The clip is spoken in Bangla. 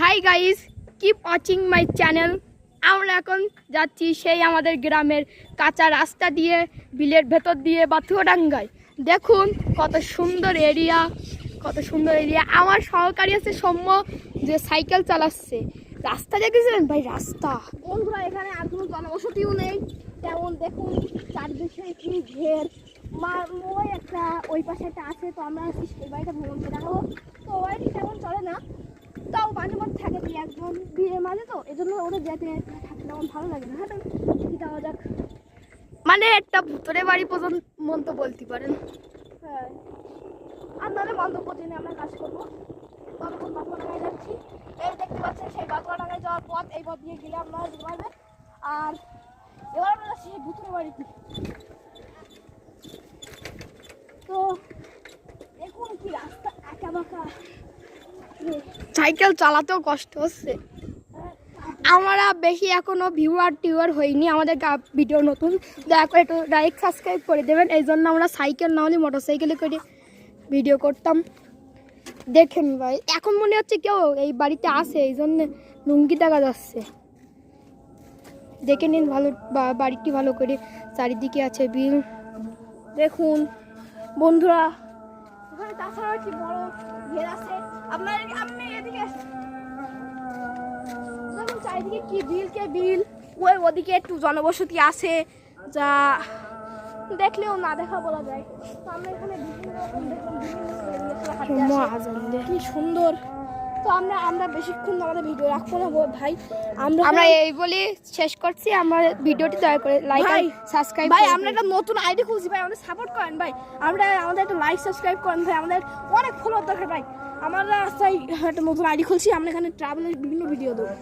Hi guys, keep watching my channel. আমরা এখন যাচ্ছি সেই আমাদের গ্রামের কাঁচা রাস্তা দিয়ে, বিলের ভেতর দিয়ে বাথুয়াডাঙ্গায়। দেখুন কত সুন্দর এরিয়া, কত সুন্দর এরিয়া। আমার সহকারী আছে সৌম্য, যে সাইকেল চালাচ্ছে। রাস্তা দেখেছিলেন ভাই? রাস্তা বন্ধুরা, এখানে আর কোনো জনবসতিও নেই তেমন। দেখুন চারদিকে কি ঘের, ওই একটা ওই পাশে একটা আছে। তো আমরা সেই বাড়িটা ভ্রমণ করে দেখাবো। তো বাড়িটি তেমন চলে না, তাও মাঝে মধ্যে থাকে কি একজন বিয়ের মাঝে, তো এই জন্য ওদের যেতে থাকতে তেমন ভালো লাগে না। হ্যাঁ, কি যাওয়া যাক। মানে একটা ভুতুরে বাড়ি পর্যন্ত বলতে পারেন। হ্যাঁ, আপনাদের মন্তব্য জেনে আমরা কাজ করবো। ততক্ষণ বাথুয়াডাঙ্গায় যাচ্ছি। এই দেখতে পাচ্ছেন সেই বাথুয়াডাঙ্গায় যাওয়ার পথ, এই পথ দিয়ে গেলে আপনারা যেতে পারবেন। আর এবার আমরা যাচ্ছি সেই ভুতুরে বাড়িতে। তো দেখুন কি রাস্তা একা বাঁকা, সাইকেল চালাতেও কষ্ট হচ্ছে। আমরা বেশি এখনো ভিউয়ার হইনি, আমাদের ভিডিও নতুন। দয়া করে একটু লাইক সাবস্ক্রাইব করে দেবেন। এই জন্য আমরা সাইকেল না হলে মোটর সাইকেলে করে ভিডিও করতাম। দেখেন ভাই, এখন মনে হচ্ছে কেউ এই বাড়িতে আসে, এই জন্য লুঙ্গি দেখা যাচ্ছে। দেখে নিন ভালো বাড়িটি ভালো করে। চারিদিকে আছে বিল। দেখুন বন্ধুরা, ওখানে তাছাড়াও কি বড় ঘের আছে। আপনি এদিকে আসুন। দেখুন চারিদিকে কি বিল কে বিল। ওদিকে একটু জনবসতি আছে, যা দেখলেও না দেখা বলা যায়। তো আমরা এখানে বিভিন্ন রকম দেখুন কি সুন্দর। তো আমরা বেশিক্ষণ আমাদের ভিডিও রাখবো না ভাই। আমরা এই বলে শেষ করছি। আমার ভিডিওটি দয়া করে লাইক আর সাবস্ক্রাইব ভাই। আমরা একটা নতুন আইডি খুঁজছি ভাই, আমাদের সাপোর্ট করেন ভাই। আমাদের একটা লাইক সাবস্ক্রাইব করেন ভাই। আমাদের অনেক ফলোয়ার দরকার ভাই। আমরা একটা নতুন আইডি খুলছি, আমরা এখানে ট্রাভেলের বিভিন্ন ভিডিও দেবো।